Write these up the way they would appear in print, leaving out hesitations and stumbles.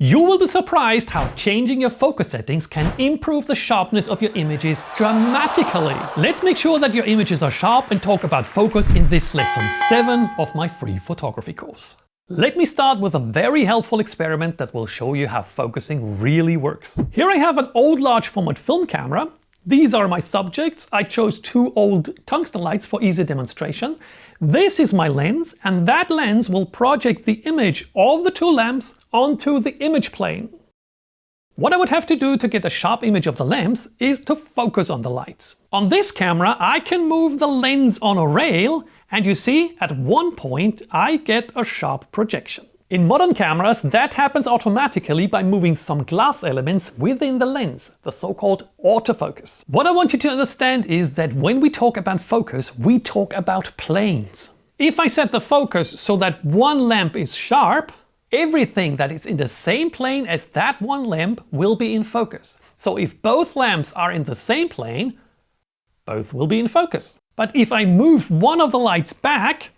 You will be surprised how changing your focus settings can improve the sharpness of your images dramatically. Let's make sure that your images are sharp and talk about focus in this lesson 7 of my free photography course. Let me start with a very helpful experiment that will show you how focusing really works. Here I have an old large format film camera. These are my subjects. I chose 2 old tungsten lights for easy demonstration. This is my lens, and that lens will project the image of the 2 lamps onto the image plane. What I would have to do to get a sharp image of the lamps is to focus on the lights. On this camera, I can move the lens on a rail, and you see, at one point, I get a sharp projection. In modern cameras, that happens automatically by moving some glass elements within the lens, the so-called autofocus. What I want you to understand is that when we talk about focus, we talk about planes. If I set the focus so that one lamp is sharp, everything that is in the same plane as that one lamp will be in focus. So if both lamps are in the same plane, both will be in focus. But if I move one of the lights back,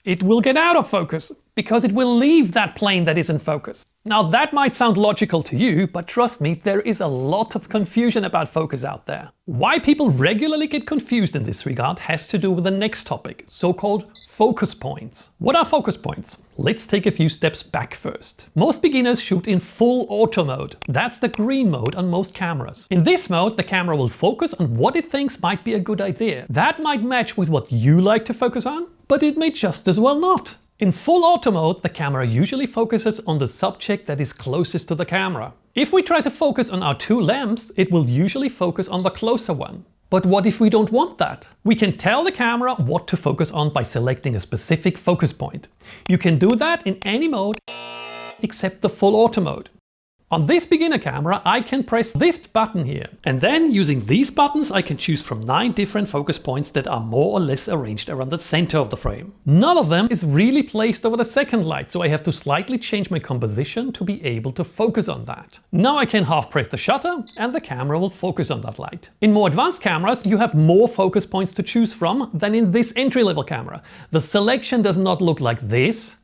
it will get out of focus because it will leave that plane that is in focus. Now that might sound logical to you, but trust me, there is a lot of confusion about focus out there. Why people regularly get confused in this regard has to do with the next topic, so-called focus points. What are focus points? Let's take a few steps back first. Most beginners shoot in full auto mode. That's the green mode on most cameras. In this mode, the camera will focus on what it thinks might be a good idea. That might match with what you like to focus on, but it may just as well not. In full auto mode, the camera usually focuses on the subject that is closest to the camera. If we try to focus on our 2 lamps, it will usually focus on the closer one. But what if we don't want that? We can tell the camera what to focus on by selecting a specific focus point. You can do that in any mode except the full auto mode. On this beginner camera, I can press this button here. And then using these buttons, I can choose from 9 different focus points that are more or less arranged around the center of the frame. None of them is really placed over the second light, so I have to slightly change my composition to be able to focus on that. Now I can half press the shutter and the camera will focus on that light. In more advanced cameras, you have more focus points to choose from than in this entry-level camera. The selection does not look like this,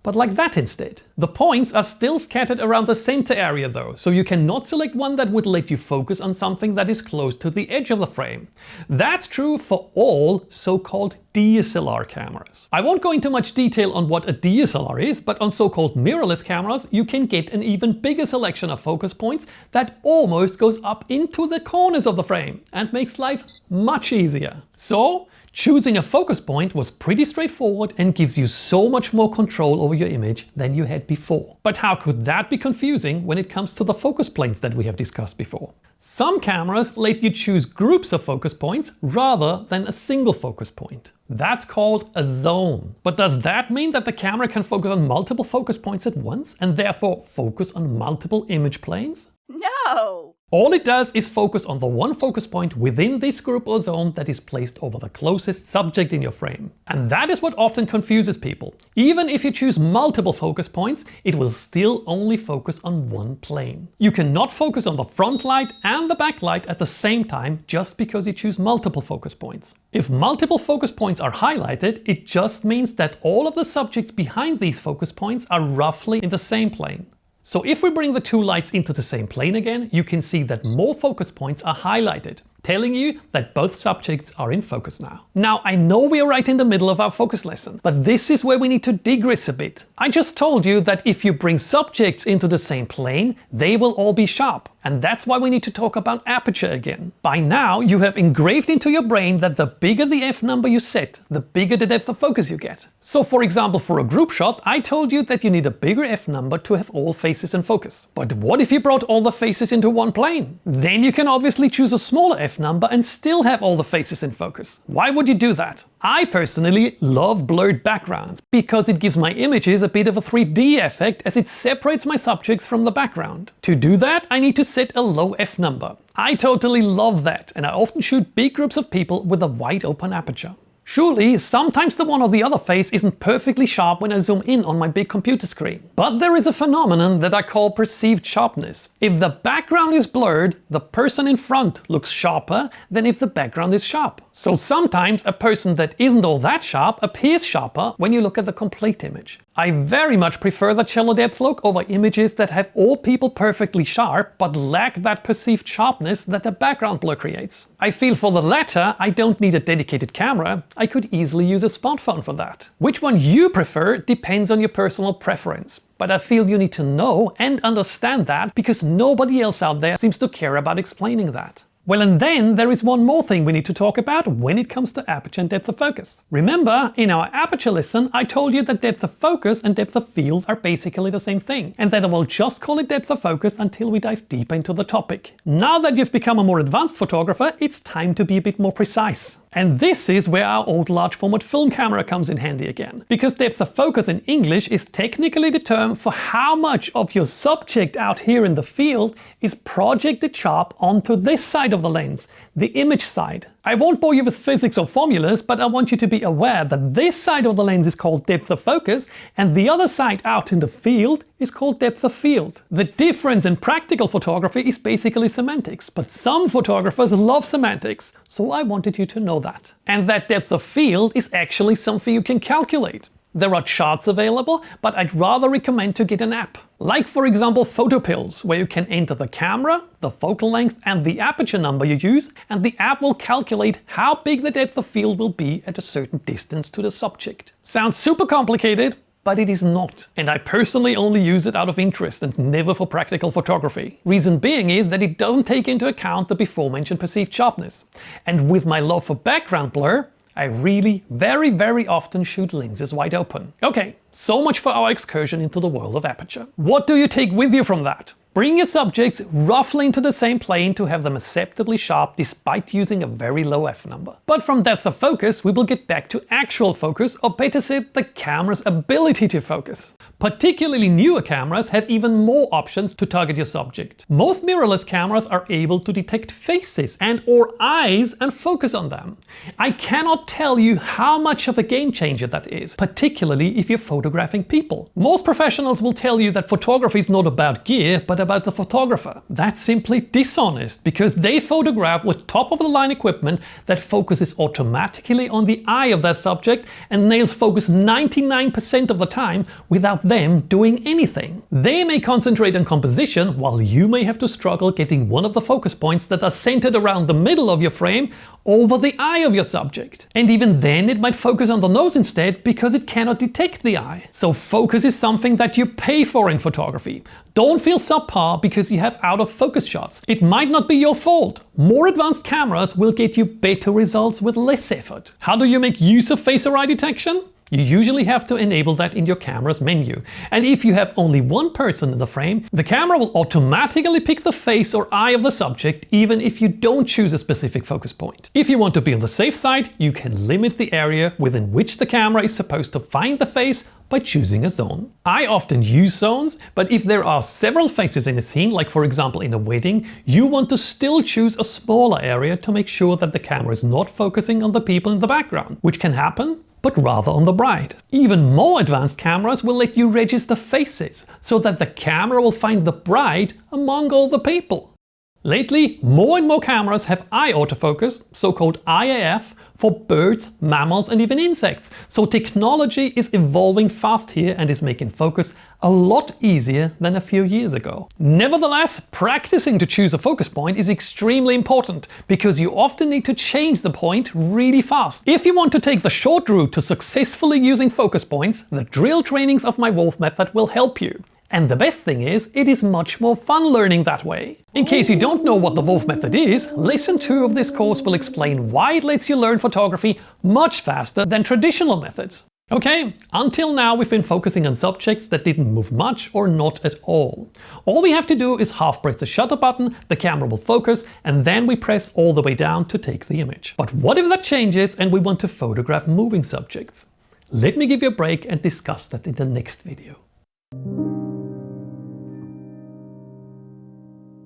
but like that instead. The points are still scattered around the center area though, so you cannot select one that would let you focus on something that is close to the edge of the frame. That's true for all so-called DSLR cameras. I won't go into much detail on what a DSLR is, but on so-called mirrorless cameras you can get an even bigger selection of focus points that almost goes up into the corners of the frame and makes life much easier. So, choosing a focus point was pretty straightforward and gives you so much more control over your image than you had before. But how could that be confusing when it comes to the focus planes that we have discussed before? Some cameras let you choose groups of focus points rather than a single focus point. That's called a zone. But does that mean that the camera can focus on multiple focus points at once and therefore focus on multiple image planes? No! All it does is focus on the one focus point within this group or zone that is placed over the closest subject in your frame. And that is what often confuses people. Even if you choose multiple focus points, it will still only focus on one plane. You cannot focus on the front light and the back light at the same time just because you choose multiple focus points. If multiple focus points are highlighted, it just means that all of the subjects behind these focus points are roughly in the same plane. So if we bring the 2 lights into the same plane again, you can see that more focus points are highlighted, telling you that both subjects are in focus now. Now, I know we are right in the middle of our focus lesson, but this is where we need to digress a bit. I just told you that if you bring subjects into the same plane, they will all be sharp. And that's why we need to talk about aperture again. By now, you have engraved into your brain that the bigger the f number you set, the bigger the depth of focus you get. So for example, for a group shot, I told you that you need a bigger f number to have all faces in focus. But what if you brought all the faces into one plane? Then you can obviously choose a smaller f number and still have all the faces in focus. Why would you do that? I personally love blurred backgrounds because it gives my images a bit of a 3D effect as it separates my subjects from the background. To do that, I need to set a low f number. I totally love that, and I often shoot big groups of people with a wide open aperture. Surely, sometimes the one or the other face isn't perfectly sharp when I zoom in on my big computer screen. But there is a phenomenon that I call perceived sharpness. If the background is blurred, the person in front looks sharper than if the background is sharp. So sometimes a person that isn't all that sharp appears sharper when you look at the complete image. I very much prefer that shallow depth look over images that have all people perfectly sharp but lack that perceived sharpness that the background blur creates. I feel for the latter I don't need a dedicated camera, I could easily use a smartphone for that. Which one you prefer depends on your personal preference, but I feel you need to know and understand that because nobody else out there seems to care about explaining that. Well, and then there is one more thing we need to talk about when it comes to aperture and depth of focus. Remember, in our aperture lesson, I told you that depth of focus and depth of field are basically the same thing, and that I will just call it depth of focus until we dive deeper into the topic. Now that you've become a more advanced photographer, it's time to be a bit more precise. And this is where our old large format film camera comes in handy again. Because depth of focus in English is technically the term for how much of your subject out here in the field is projected sharp onto this side of the lens, the image side. I won't bore you with physics or formulas, but I want you to be aware that this side of the lens is called depth of focus and the other side out in the field is called depth of field. The difference in practical photography is basically semantics, but some photographers love semantics, so I wanted you to know that. And that depth of field is actually something you can calculate. There are charts available, but I'd rather recommend to get an app. Like for example PhotoPills, where you can enter the camera, the focal length and the aperture number you use, and the app will calculate how big the depth of field will be at a certain distance to the subject. Sounds super complicated, but it is not. And I personally only use it out of interest and never for practical photography. Reason being is that it doesn't take into account the before mentioned perceived sharpness. And with my love for background blur, I really very often shoot lenses wide open. Okay, so much for our excursion into the world of aperture. What do you take with you from that? Bring your subjects roughly into the same plane to have them acceptably sharp despite using a very low f number. But from depth of focus we will get back to actual focus, or better said, the camera's ability to focus. Particularly newer cameras have even more options to target your subject. Most mirrorless cameras are able to detect faces and/or eyes and focus on them. I cannot tell you how much of a game changer that is, particularly if you're photographing people. Most professionals will tell you that photography is not about gear, but about the photographer. That's simply dishonest, because they photograph with top-of-the-line equipment that focuses automatically on the eye of their subject and nails focus 99% of the time without them doing anything. They may concentrate on composition while you may have to struggle getting one of the focus points that are centered around the middle of your frame over the eye of your subject. And even then it might focus on the nose instead because it cannot detect the eye. So focus is something that you pay for in photography. Don't feel subpar because you have out of focus shots. It might not be your fault. More advanced cameras will get you better results with less effort. How do you make use of face or eye detection? You usually have to enable that in your camera's menu. And if you have only one person in the frame, the camera will automatically pick the face or eye of the subject even if you don't choose a specific focus point. If you want to be on the safe side, you can limit the area within which the camera is supposed to find the face by choosing a zone. I often use zones, but if there are several faces in a scene, like for example in a wedding, you want to still choose a smaller area to make sure that the camera is not focusing on the people in the background, which can happen, but rather on the bride. Even more advanced cameras will let you register faces, so that the camera will find the bride among all the people. Lately, more and more cameras have eye autofocus, so-called IAF, for birds, mammals and even insects. So technology is evolving fast here and is making focus a lot easier than a few years ago. Nevertheless, practicing to choose a focus point is extremely important because you often need to change the point really fast. If you want to take the short route to successfully using focus points, the drill trainings of my Wolf method will help you. And the best thing is, it is much more fun learning that way. In case you don't know what the Wolf method is, lesson 2 of this course will explain why it lets you learn photography much faster than traditional methods. Okay, until now we've been focusing on subjects that didn't move much or not at all. All we have to do is half press the shutter button, the camera will focus, and then we press all the way down to take the image. But what if that changes and we want to photograph moving subjects? Let me give you a break and discuss that in the next video.